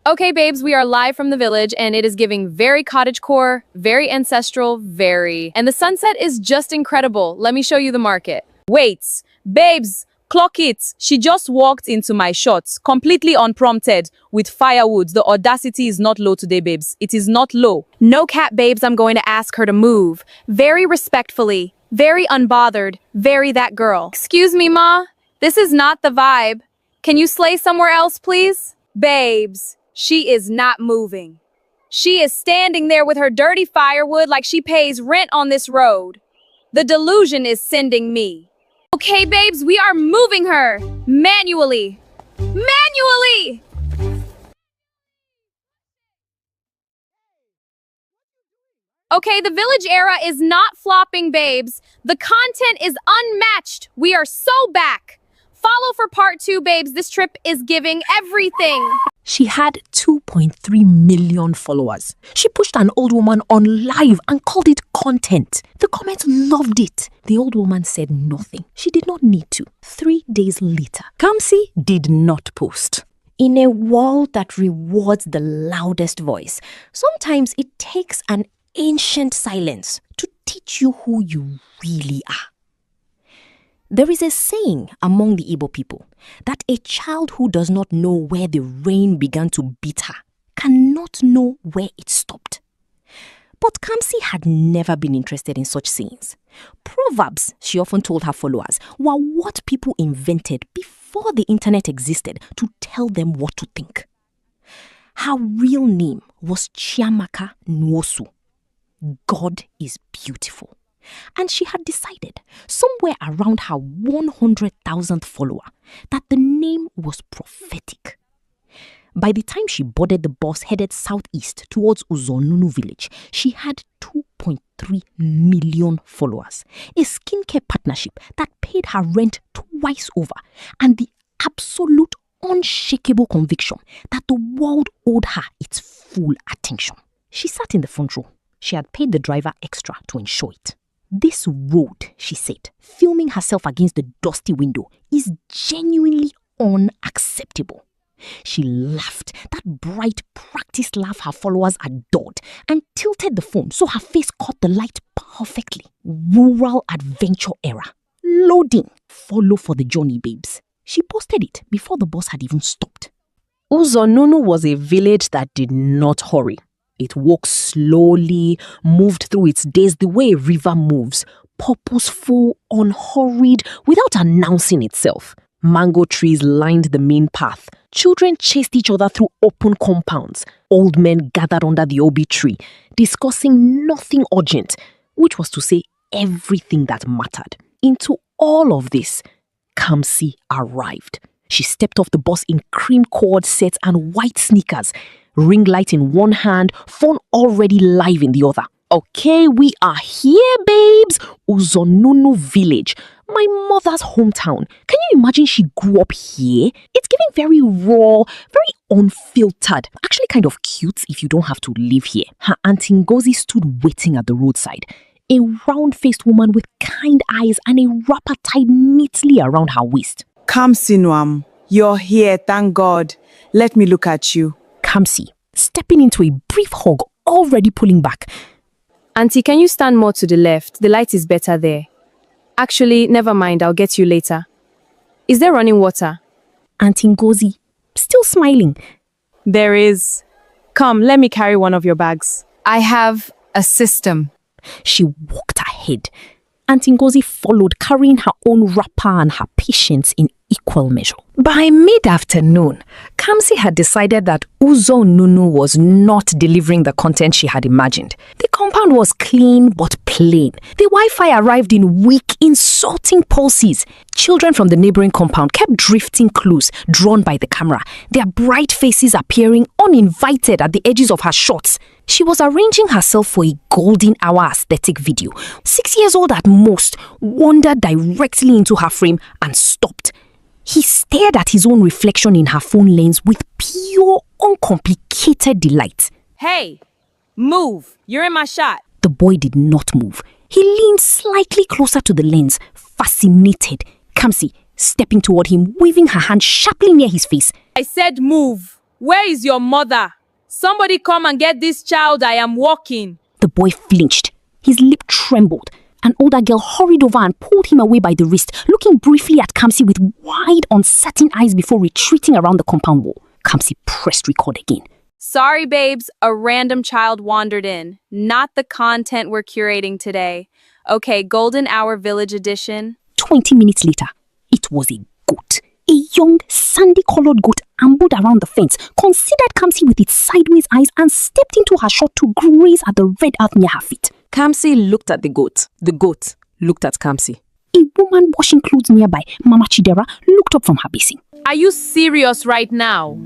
Okay, babes, we are live from the village, and it is giving very cottagecore, very ancestral, very... And the sunset is just incredible. Let me show you the market. Wait, babes, clock it. She just walked into my shots, completely unprompted, with firewood. The audacity is not low today, babes. It is not low. No cap, babes, I'm going to ask her to move. Very respectfully, very unbothered, very that girl. Excuse me, ma. This is not the vibe. Can you slay somewhere else, please? Babes, she is not moving. She is standing there with her dirty firewood like she pays rent on this road. The delusion is sending me. Okay, babes, we are moving her. Manually. Manually! Okay, the village era is not flopping, babes. The content is unmatched. We are so back. Follow for part 2, babes. This trip is giving everything. She had 2.3 million followers. She pushed an old woman on live and called it content. The comments loved it. The old woman said nothing. She did not need to. 3 days later, Kamsi did not post. In a world that rewards the loudest voice, sometimes it takes an ancient silence to teach you who you really are. There is a saying among the Igbo people that a child who does not know where the rain began to beat her cannot know where it stopped. But Kamsi had never been interested in such sayings. Proverbs, she often told her followers, were what people invented before the internet existed to tell them what to think. Her real name was Chiamaka Nwosu. God is beautiful. And she had decided, somewhere around her 100,000th follower, that the name was prophetic. By the time she boarded the bus headed southeast towards Uzonunu village, she had 2.3 million followers, a skincare partnership that paid her rent twice over, and the absolute unshakable conviction that the world owed her its full attention. She sat in the front row. She had paid the driver extra to ensure it. This road, she said, filming herself against the dusty window, is genuinely unacceptable. She laughed, that bright, practiced laugh her followers adored, and tilted the phone so her face caught the light perfectly. Rural adventure era. Loading. Follow for the journey, babes. She posted it before the bus had even stopped. Uzonunu was a village that did not hurry. It walked slowly, moved through its days the way a river moves, purposeful, unhurried, without announcing itself. Mango trees lined the main path. Children chased each other through open compounds. Old men gathered under the obi tree, discussing nothing urgent, which was to say everything that mattered. Into all of this, Kamsi arrived. She stepped off the bus in cream cord sets and white sneakers, ring light in one hand, phone already live in the other. Okay, we are here, babes. Uzonunu village, my mother's hometown. Can you imagine she grew up here? It's giving very raw, very unfiltered. Actually kind of cute if you don't have to live here. Her Auntie Ngozi stood waiting at the roadside. A round-faced woman with kind eyes and a wrapper tied neatly around her waist. Kamsi Nwam, you're here, thank God. Let me look at you. Kamsi, stepping into a brief hug, already pulling back. Auntie, can you stand more to the left? The light is better there. Actually, never mind, I'll get you later. Is there running water? Auntie Ngozi, still smiling. There is. Come, let me carry one of your bags. I have a system. She walked ahead. Auntie Ngozi followed, carrying her own wrapper and her patience in equal measure. By mid-afternoon, Kamsi had decided that Uzonunu was not delivering the content she had imagined. The compound was clean but plain. The Wi-Fi arrived in weak, insulting pulses. Children from the neighboring compound kept drifting close, drawn by the camera, their bright faces appearing uninvited at the edges of her shots. She was arranging herself for a golden hour aesthetic video. 6 years old at most, wandered directly into her frame and stopped. He stared at his own reflection in her phone lens with pure, uncomplicated delight. Hey, move. You're in my shot. The boy did not move. He leaned slightly closer to the lens, fascinated. Kamsi, stepping toward him, waving her hand sharply near his face. I said move. Where is your mother? Somebody come and get this child, I am walking. The boy flinched. His lip trembled. An older girl hurried over and pulled him away by the wrist, looking briefly at Kamsi with wide, uncertain eyes before retreating around the compound wall. Kamsi pressed record again. Sorry, babes, a random child wandered in. Not the content we're curating today. Okay, Golden Hour Village Edition. 20 minutes later, it was a goat. A young, sandy-colored goat ambled around the fence, considered Kamsi with its sideways eyes and stepped into her shot to graze at the red earth near her feet. Kamsi looked at the goat. The goat looked at Kamsi. A woman washing clothes nearby, Mama Chidera, looked up from her basin. Are you serious right now?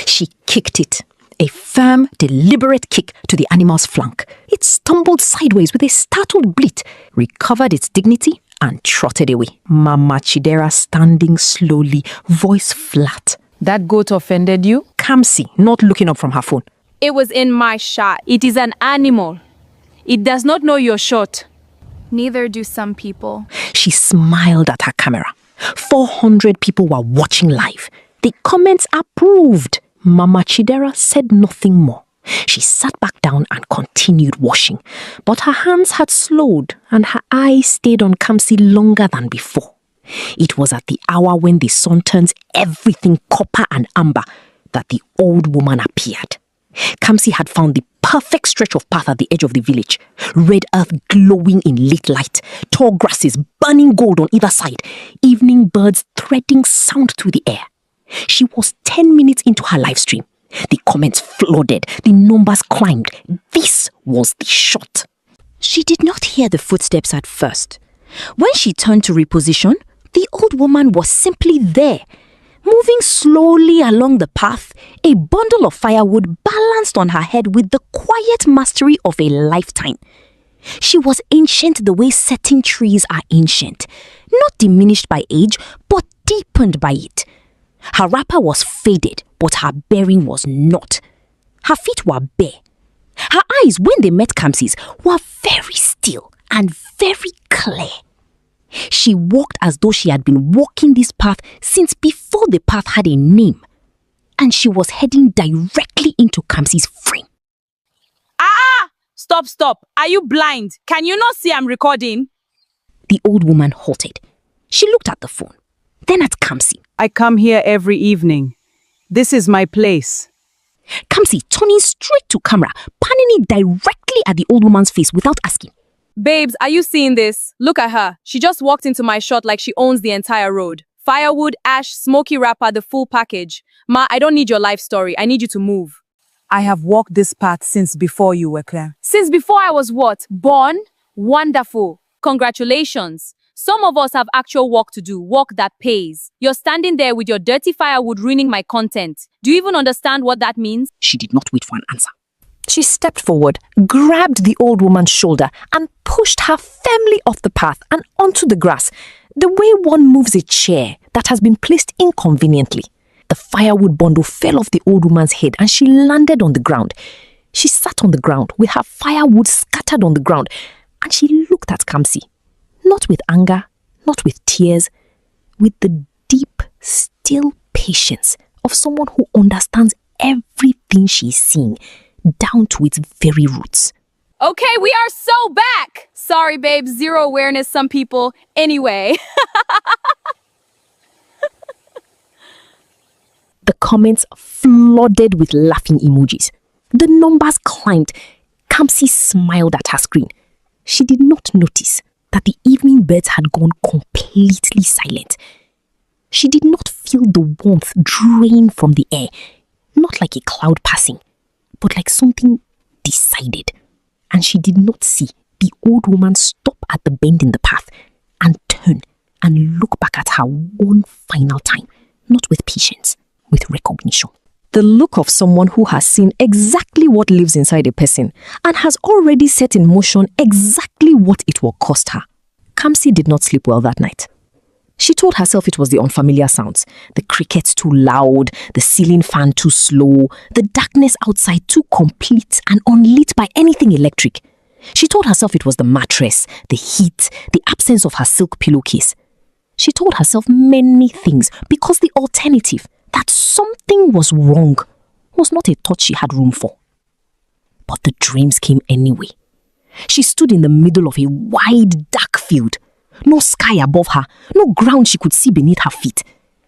She kicked it. A firm, deliberate kick to the animal's flank. It stumbled sideways with a startled bleat, recovered its dignity, and trotted away. Mama Chidera standing slowly, voice flat. That goat offended you? Kamsi, not looking up from her phone. It was in my shot. It is an animal. It does not know your shot. Neither do some people. She smiled at her camera. 400 people were watching live. The comments approved. Mama Chidera said nothing more. She sat back down and continued washing. But her hands had slowed and her eyes stayed on Kamsi longer than before. It was at the hour when the sun turns everything copper and amber that the old woman appeared. Kamsi had found the perfect stretch of path at the edge of the village. Red earth glowing in late light, tall grasses burning gold on either side, evening birds threading sound through the air. She was 10 minutes into her live stream. The comments flooded, the numbers climbed. This was the shot. She did not hear the footsteps at first. When she turned to reposition, the old woman was simply there. Moving slowly along the path, a bundle of firewood balanced on her head with the quiet mastery of a lifetime. She was ancient the way certain trees are ancient, not diminished by age, but deepened by it. Her wrapper was faded, but her bearing was not. Her feet were bare. Her eyes, when they met Kamsi's, were very still and very clear. She walked as though she had been walking this path since before the path had a name. And she was heading directly into Kamsi's frame. Ah! Stop. Are you blind? Can you not see I'm recording? The old woman halted. She looked at the phone, then at Kamsi. I come here every evening. This is my place. Kamsi turning straight to camera, panning it directly at the old woman's face without asking. Babes, are you seeing this? Look at her. She just walked into my shot like she owns the entire road. Firewood, ash, smoky wrapper, the full package. Ma, I don't need your life story. I need you to move. I have walked this path since before you were Claire. Since before I was what? Born? Wonderful. Congratulations. Some of us have actual work to do, work that pays. You're standing there with your dirty firewood ruining my content. Do you even understand what that means? She did not wait for an answer. She stepped forward, grabbed the old woman's shoulder, and pushed her firmly off the path and onto the grass, the way one moves a chair that has been placed inconveniently. The firewood bundle fell off the old woman's head and she landed on the ground. She sat on the ground with her firewood scattered on the ground, and she looked at Kamsi. Not with anger, not with tears, with the deep, still patience of someone who understands everything she's seeing, down to its very roots. Okay, we are so back! Sorry, babe, zero awareness, some people. Anyway. The comments flooded with laughing emojis. The numbers climbed. Kamsi smiled at her screen. She did not notice that the evening birds had gone completely silent. She did not feel the warmth drain from the air, not like a cloud passing, but like something decided. And she did not see the old woman stop at the bend in the path and turn and look back at her one final time, not with patience, with recognition. The look of someone who has seen exactly what lives inside a person and has already set in motion exactly what it will cost her. Kamsi did not sleep well that night. She told herself it was the unfamiliar sounds, the crickets too loud, the ceiling fan too slow, the darkness outside too complete and unlit by anything electric. She told herself it was the mattress, the heat, the absence of her silk pillowcase. She told herself many things because the alternative, that something was wrong, was not a thought she had room for. But the dreams came anyway. She stood in the middle of a wide, dark field. No sky above her, no ground she could see beneath her feet.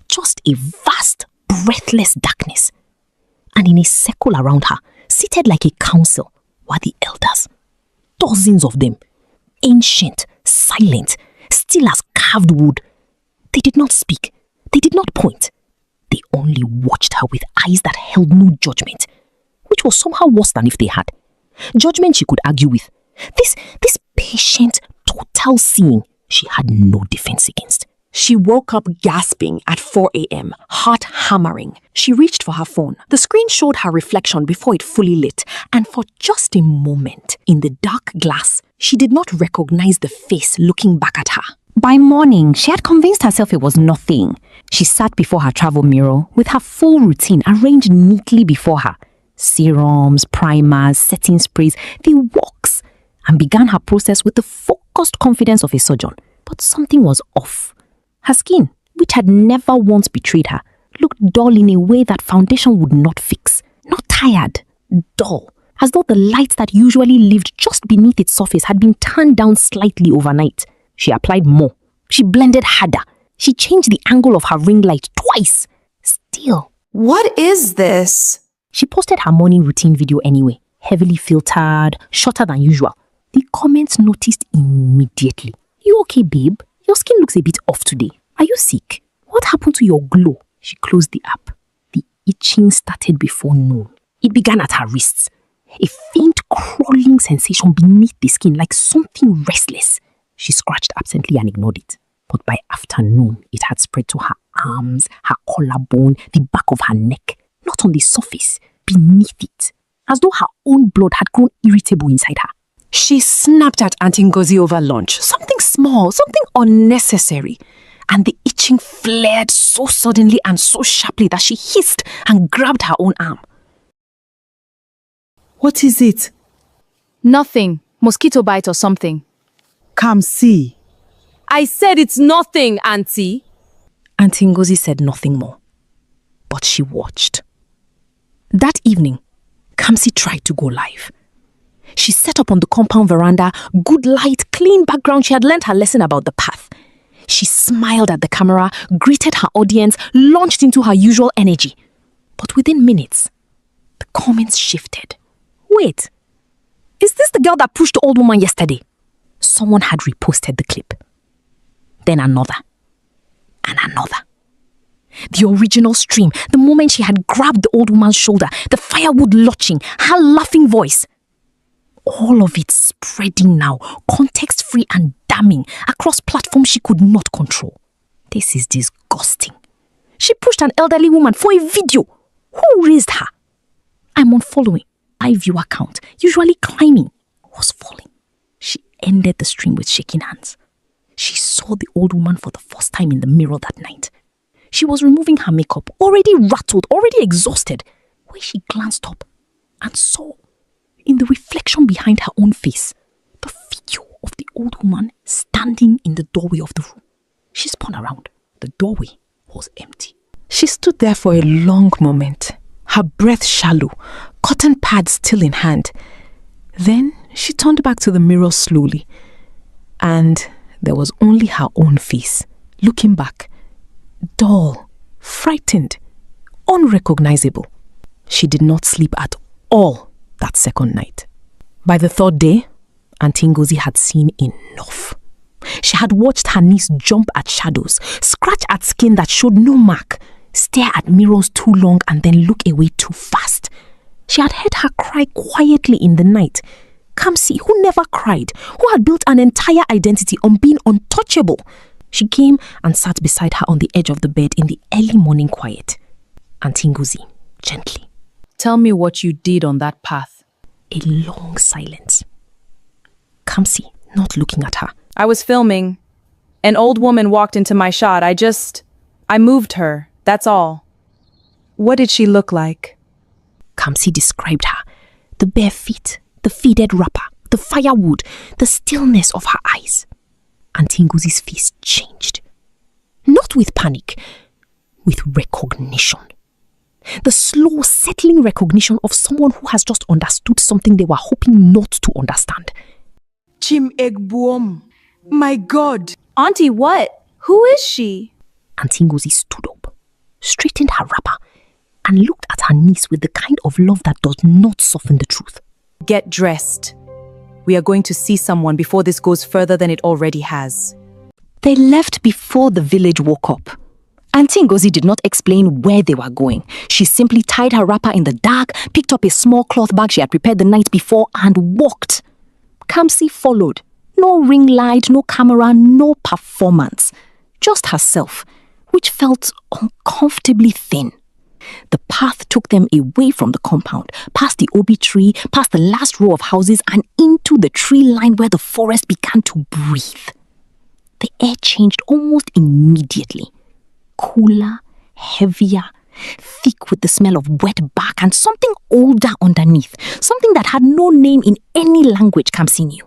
Just a vast, breathless darkness. And in a circle around her, seated like a council, were the elders. Dozens of them. Ancient, silent, still as carved wood. They did not speak. They did not point. They only watched her with eyes that held no judgment, which was somehow worse than if they had. Judgment she could argue with. This patient, total seeing she had no defense against. She woke up gasping at 4 a.m., heart hammering. She reached for her phone. The screen showed her reflection before it fully lit, and for just a moment, in the dark glass, she did not recognize the face looking back at her. By morning, she had convinced herself it was nothing. She sat before her travel mirror with her full routine arranged neatly before her. Serums, primers, setting sprays, the works, and began her process with the focused confidence of a surgeon. But something was off. Her skin, which had never once betrayed her, looked dull in a way that foundation would not fix. Not tired, dull, as though the light that usually lived just beneath its surface had been turned down slightly overnight. She applied more. She blended harder. She changed the angle of her ring light twice. Still. What is this? She posted her morning routine video anyway, heavily filtered, shorter than usual. The comments noticed immediately. You okay, babe? Your skin looks a bit off today. Are you sick? What happened to your glow? She closed the app. The itching started before noon. It began at her wrists. A faint crawling sensation beneath the skin, like something restless. She scratched absently and ignored it. But by afternoon, it had spread to her arms, her collarbone, the back of her neck. Not on the surface, beneath it. As though her own blood had grown irritable inside her. She snapped at Auntie Ngozi over lunch. Something small, something unnecessary. And the itching flared so suddenly and so sharply that she hissed and grabbed her own arm. What is it? Nothing. Mosquito bite or something. Come see. I said it's nothing, Auntie. Auntie Ngozi said nothing more. But she watched. That evening, Kamsi tried to go live. She set up on the compound veranda, good light, clean background. She had learned her lesson about the path. She smiled at the camera, greeted her audience, launched into her usual energy. But within minutes, the comments shifted. Wait, is this the girl that pushed the old woman yesterday? Someone had reposted the clip. Then another. And another. The original stream, the moment she had grabbed the old woman's shoulder, the firewood lurching, her laughing voice. All of it spreading now, context-free and damning, across platforms she could not control. This is disgusting. She pushed an elderly woman for a video. Who raised her? I'm unfollowing. My viewer count, usually climbing, was falling. She ended the stream with shaking hands. She saw the old woman for the first time in the mirror that night. She was removing her makeup, already rattled, already exhausted, when she glanced up and saw, in the reflection behind her own face, the figure of the old woman standing in the doorway of the room. She spun around. The doorway was empty. She stood there for a long moment, her breath shallow, cotton pad still in hand. Then she turned back to the mirror slowly, and there was only her own face, looking back, dull, frightened, unrecognizable. She did not sleep at all that second night. By the third day, Auntie Ngozi had seen enough. She had watched her niece jump at shadows, scratch at skin that showed no mark, stare at mirrors too long and then look away too fast. She had heard her cry quietly in the night. Kamsi, who never cried, who had built an entire identity on being untouchable. She came and sat beside her on the edge of the bed in the early morning quiet. Auntie Ngozi, gently. Tell me what you did on that path. A long silence. Kamsi, not looking at her. I was filming. An old woman walked into my shot. I moved her. That's all. What did she look like? Kamsi described her. The bare feet, the faded wrapper, the firewood, the stillness of her eyes. Auntie Ngozi's face changed. Not with panic, with recognition. The slow, settling recognition of someone who has just understood something they were hoping not to understand. Chim Egbuom. My God. Auntie, what? Who is she? Auntie Ngozi stood up, straightened her wrapper, and looked at her niece with the kind of love that does not soften the truth. Get dressed. We are going to see someone before this goes further than it already has. They left before the village woke up. Auntie Ngozi did not explain where they were going. She simply tied her wrapper in the dark, picked up a small cloth bag she had prepared the night before, and walked. Kamsi followed. No ring light, no camera, no performance. Just herself, which felt uncomfortably thin. The path took them away from the compound, past the obi tree, past the last row of houses, and into the tree line where the forest began to breathe. The air changed almost immediately. Cooler, heavier, thick with the smell of wet bark and something older underneath. Something that had no name in any language Kamsi knew.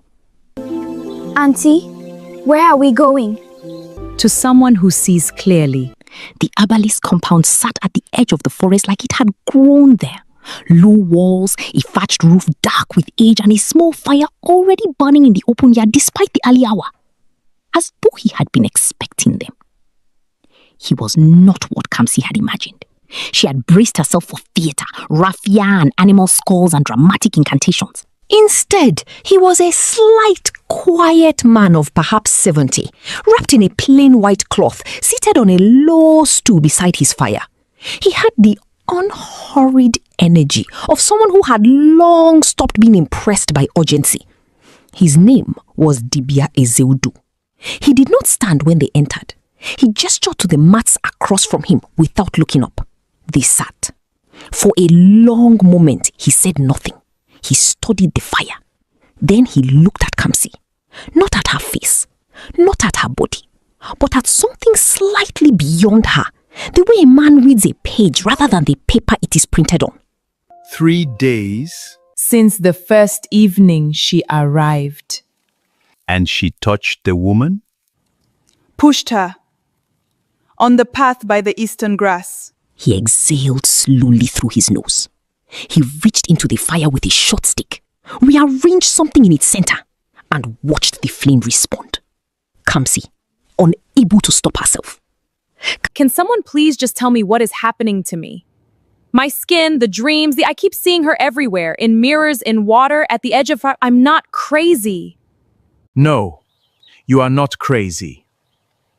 Auntie, where are we going? To someone who sees clearly. The herbalist compound sat at the edge of the forest like it had grown there. Low walls, a thatched roof dark with age, and a small fire already burning in the open yard despite the early hour. As though he had been expecting them. He was not what Kamsi had imagined. She had braced herself for theatre, raffia and animal skulls and dramatic incantations. Instead, he was a slight, quiet man of perhaps 70, wrapped in a plain white cloth, seated on a low stool beside his fire. He had the unhurried energy of someone who had long stopped being impressed by urgency. His name was Dibia Ezeudu. He did not stand when they entered. He gestured to the mats across from him without looking up. They sat. For a long moment, he said nothing. He studied the fire. Then he looked at Kamsi. Not at her face, not at her body, but at something slightly beyond her. The way a man reads a page rather than the paper it is printed on. 3 days. Since the first evening she arrived. And she touched the woman? Pushed her. On the path by the eastern grass. He exhaled slowly through his nose. He reached into the fire with a short stick, rearranged something in its center, and watched the flame respond. Kamsi, unable to stop herself. Can someone please just tell me what is happening to me? My skin, the dreams, I keep seeing her everywhere, in mirrors, in water, at the edge of fire. I'm not crazy. No, you are not crazy.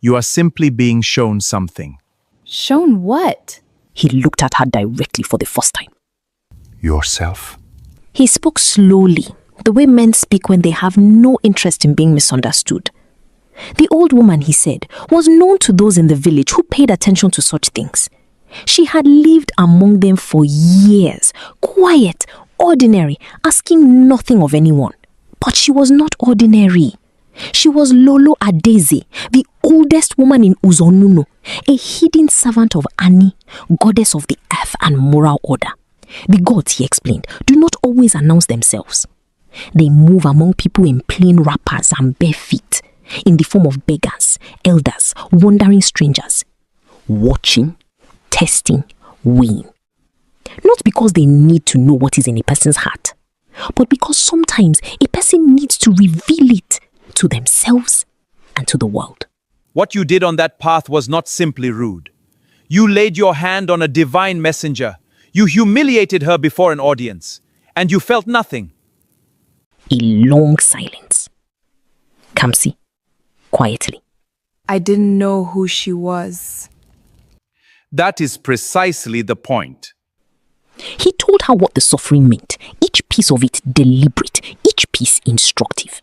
You are simply being shown something. Shown what? He looked at her directly for the first time. Yourself. He spoke slowly, the way men speak when they have no interest in being misunderstood. The old woman, he said, was known to those in the village who paid attention to such things. She had lived among them for years, quiet, ordinary, asking nothing of anyone. But she was not ordinary. She was Lolo Adeze, the oldest woman in Uzonuno, a hidden servant of Ani, goddess of the earth and moral order. The gods, he explained, do not always announce themselves. They move among people in plain wrappers and bare feet, in the form of beggars, elders, wandering strangers, watching, testing, weighing. Not because they need to know what is in a person's heart, but because sometimes a person needs to reveal it to themselves and to the world. What you did on that path was not simply rude. You laid your hand on a divine messenger. You humiliated her before an audience, and you felt nothing. A long silence. Kamsi, quietly. I didn't know who she was. That is precisely the point. He told her what the suffering meant, each piece of it deliberate, each piece instructive.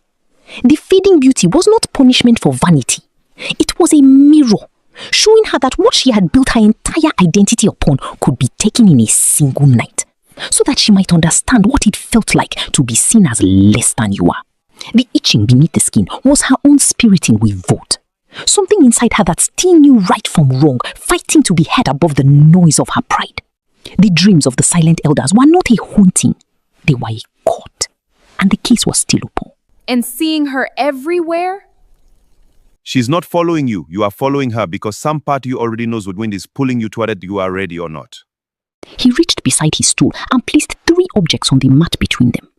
The fading beauty was not punishment for vanity. It was a mirror, showing her that what she had built her entire identity upon could be taken in a single night, so that she might understand what it felt like to be seen as less than you are. The itching beneath the skin was her own spirit in revolt. Something inside her that still knew right from wrong, fighting to be heard above the noise of her pride. The dreams of the silent elders were not a haunting, they were a court, and the case was still open. And seeing her everywhere? She's not following you. You are following her because some part of you already knows what wind is pulling you toward it, you are ready or not. He reached beside his stool and placed 3 objects on the mat between them.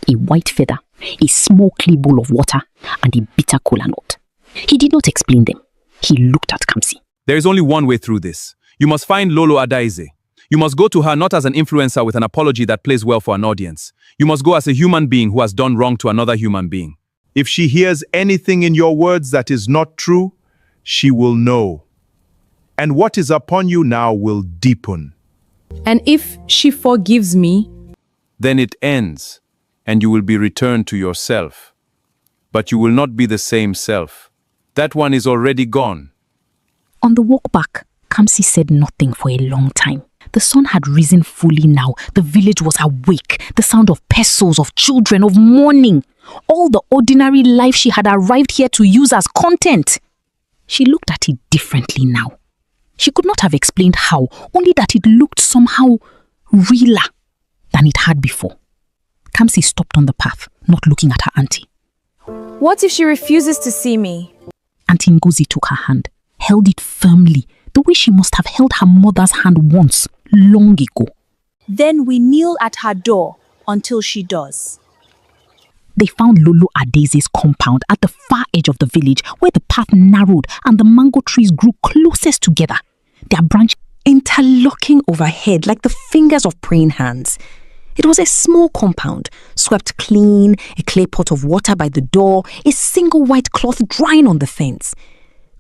A white feather, a small clay bowl of water, and a bitter kola nut. He did not explain them. He looked at Kamsi. There is only one way through this. You must find Lolo Adaize. You must go to her not as an influencer with an apology that plays well for an audience. You must go as a human being who has done wrong to another human being. If she hears anything in your words that is not true, she will know. And what is upon you now will deepen. And if she forgives me, Then it ends, and you will be returned to yourself. But you will not be the same self. That one is already gone. On the walk back, Kamsi said nothing for a long time. The sun had risen fully now. The village was awake. The sound of pesos, of children, of mourning. All the ordinary life she had arrived here to use as content. She looked at it differently now. She could not have explained how, only that it looked somehow realer than it had before. Kamsi stopped on the path, not looking at her auntie. What if she refuses to see me? Auntie Ngozi took her hand, held it firmly, the way she must have held her mother's hand once, long ago. Then we kneel at her door until she does. They found Lolo Adeze's compound at the far edge of the village where the path narrowed and the mango trees grew closest together, their branches Interlocking overhead like the fingers of praying hands. It was a small compound, swept clean, a clay pot of water by the door, a single white cloth drying on the fence.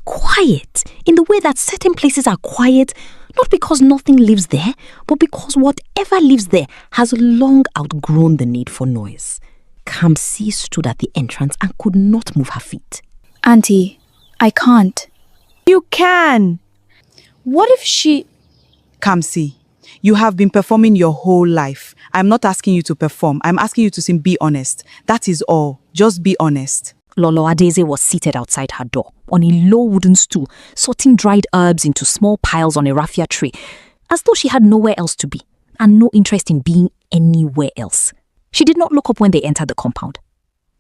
Quiet, in the way that certain places are quiet, not because nothing lives there, but because whatever lives there has long outgrown the need for noise. Kamsi stood at the entrance and could not move her feet. Auntie, I can't. you can. What if she... Kamsi, you have been performing your whole life. I'm not asking you to perform. I'm asking you to be honest. That is all. Just be honest. Lolo Adeze was seated outside her door, on a low wooden stool, sorting dried herbs into small piles on a raffia tray, as though she had nowhere else to be, and no interest in being anywhere else. She did not look up when they entered the compound.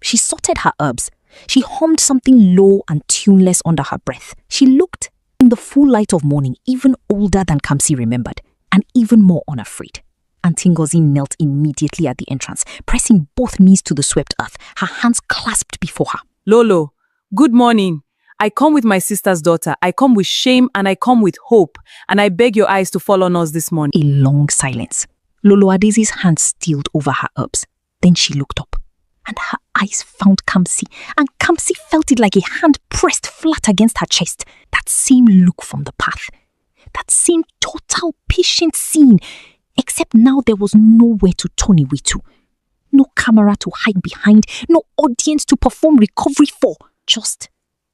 She sorted her herbs. She hummed something low and tuneless under her breath. She looked, in the full light of morning, even older than Kamsi remembered, and even more unafraid. Auntie Ngozi knelt immediately at the entrance, pressing both knees to the swept earth, her hands clasped before her. Lolo, good morning. I come with my sister's daughter. I come with shame and I come with hope. And I beg your eyes to fall on us this morning. A long silence. Lolo Adeze's hands stilled over her herbs. Then she looked up, and her eyes found Kamsi, and Kamsi felt it like a hand pressed flat against her chest. That same look from the path. That same total patient scene. Except now there was nowhere to turn away to. No camera to hide behind. No audience to perform recovery for. Just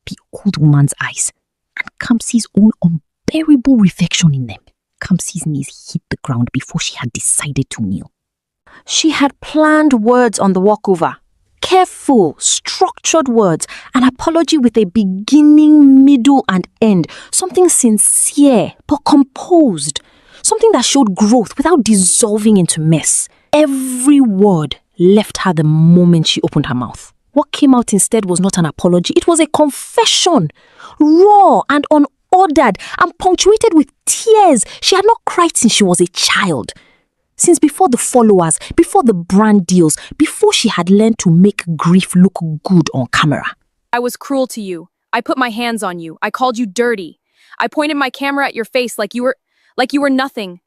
the old woman's eyes. And Kamsi's own unbearable reflection in them. Kamsi's knees hit the ground before she had decided to kneel. She had planned words on the walkover. Careful, structured words. An apology with a beginning, middle, and end. Something sincere, but composed. Something that showed growth without dissolving into mess. Every word left her the moment she opened her mouth. What came out instead was not an apology. It was a confession. Raw and unordered and punctuated with tears. She had not cried since she was a child. Since before the followers, before the brand deals, before she had learned to make grief look good on camera. I was cruel to you. I put my hands on you. I called you dirty. I pointed my camera at your face like you were nothing.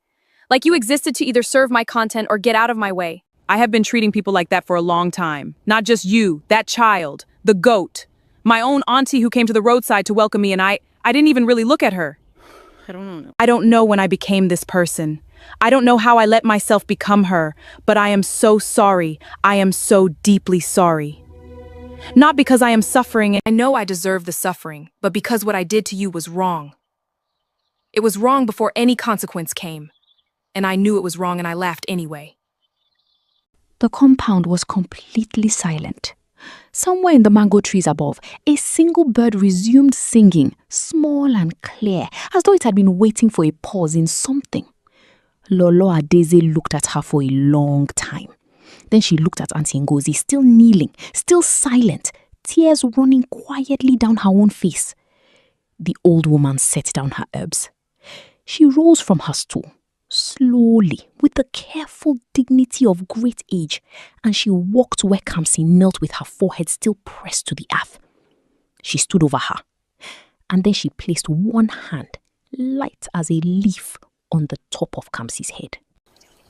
Like you existed to either serve my content or get out of my way. I have been treating people like that for a long time. Not just you, that child, the goat. My own auntie who came to the roadside to welcome me, and I didn't even really look at her. I don't know when I became this person. I don't know how I let myself become her, but I am so sorry. I am so deeply sorry. Not because I am suffering. I know I deserve the suffering, but because what I did to you was wrong. It was wrong before any consequence came. And I knew it was wrong and I laughed anyway. The compound was completely silent. Somewhere in the mango trees above, a single bird resumed singing, small and clear, as though it had been waiting for a pause in something. Lolo Adeze looked at her for a long time. Then she looked at Auntie Ngozi, still kneeling, still silent, tears running quietly down her own face. The old woman set down her herbs. She rose from her stool, slowly, with the careful dignity of great age, and she walked where Kamsi knelt with her forehead still pressed to the earth. She stood over her, and then she placed one hand, light as a leaf, on the top of Kamsi's head.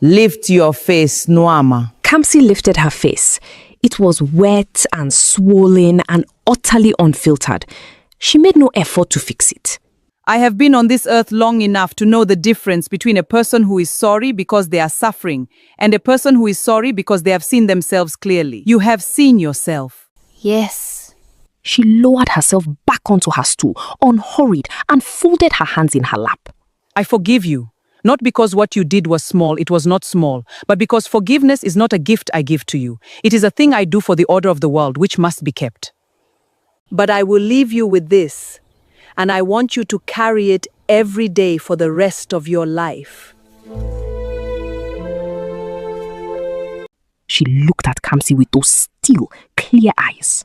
Lift your face, Nuama. Kamsi lifted her face. It was wet and swollen and utterly unfiltered. She made no effort to fix it. I have been on this earth long enough to know the difference between a person who is sorry because they are suffering and a person who is sorry because they have seen themselves clearly. You have seen yourself. Yes. She lowered herself back onto her stool, unhurried, and folded her hands in her lap. I forgive you. Not because what you did was small, it was not small, but because forgiveness is not a gift I give to you. It is a thing I do for the order of the world, which must be kept. But I will leave you with this, and I want you to carry it every day for the rest of your life. She looked at Kamsi with those still, clear eyes.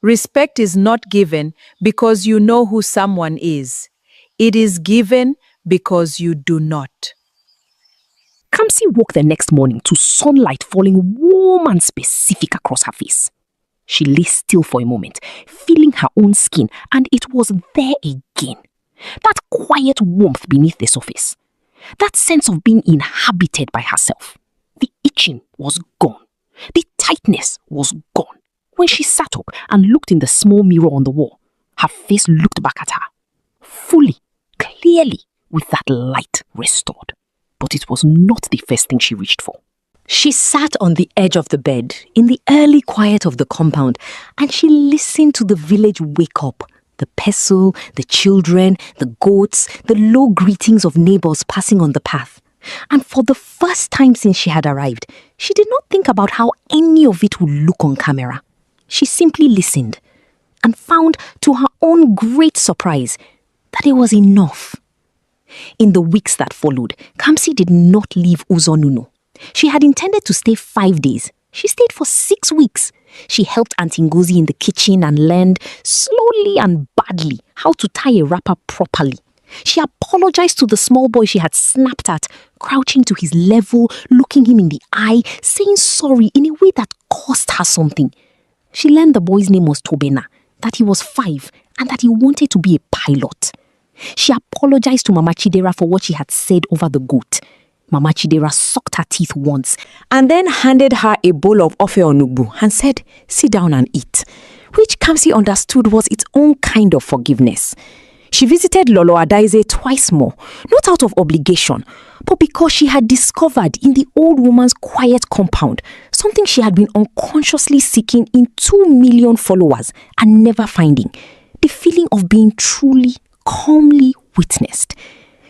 Respect is not given because you know who someone is. It is given because you do not. Kamsi woke the next morning to sunlight falling warm and specific across her face. She lay still for a moment, feeling her own skin, and it was there again. That quiet warmth beneath the surface. That sense of being inhabited by herself. The itching was gone. The tightness was gone. When she sat up and looked in the small mirror on the wall, her face looked back at her. Fully, clearly, with that light restored. But it was not the first thing she reached for. She sat on the edge of the bed in the early quiet of the compound and she listened to the village wake up. The pestle, the children, the goats, the low greetings of neighbors passing on the path. And for the first time since she had arrived, she did not think about how any of it would look on camera. She simply listened and found, to her own great surprise, that it was enough. In the weeks that followed, Kamsi did not leave Uzonunu. She had intended to stay 5 days. She stayed for 6 weeks. She helped Auntie Ngozi in the kitchen and learned, slowly and badly, how to tie a wrapper properly. She apologized to the small boy she had snapped at, crouching to his level, looking him in the eye, saying sorry in a way that cost her something. She learned the boy's name was Tobena, that he was 5 and that he wanted to be a pilot. She apologized to Mama Chidera for what she had said over the goat. Mama Chidera sucked her teeth once And then handed her a bowl of ofe onugbu and said, "Sit down and eat," which Kamsi understood was its own kind of forgiveness. She visited Lolo Adaize twice more, not out of obligation, but because she had discovered in the old woman's quiet compound something she had been unconsciously seeking in 2 million followers and never finding: the feeling of being truly, calmly witnessed.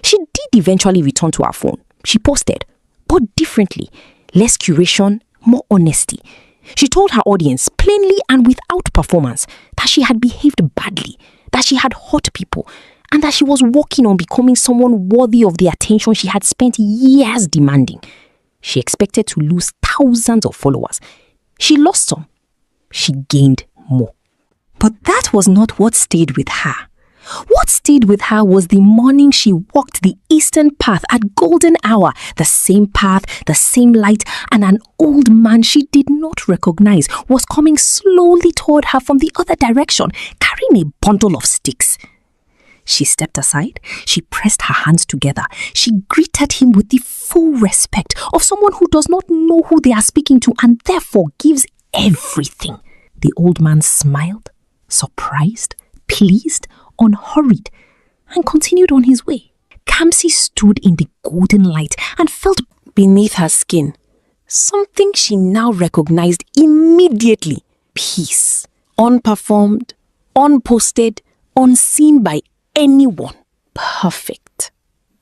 She did eventually return to her phone. She posted, but differently, less curation, more honesty. She told her audience plainly and without performance that she had behaved badly, that she had hurt people, and that she was working on becoming someone worthy of the attention she had spent years demanding. She expected to lose thousands of followers. She lost some. She gained more. But that was not what stayed with her. What stayed with her was the morning she walked the eastern path at golden hour, the same path, the same light, and an old man she did not recognize was coming slowly toward her from the other direction, carrying a bundle of sticks. She stepped aside, she pressed her hands together, she greeted him with the full respect of someone who does not know who they are speaking to and therefore gives everything. The old man smiled, surprised, pleased, unhurried, and continued on his way. Kamsi stood in the golden light and felt beneath her skin something she now recognized immediately: peace. Unperformed, unposted, unseen by anyone. Perfect.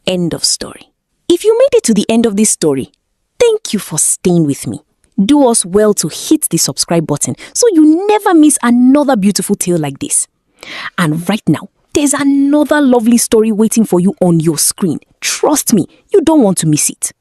End of story. If you made it to the end of this story, thank you for staying with me. Do us well to hit the subscribe button so you never miss another beautiful tale like this. And right now, there's another lovely story waiting for you on your screen. Trust me, you don't want to miss it.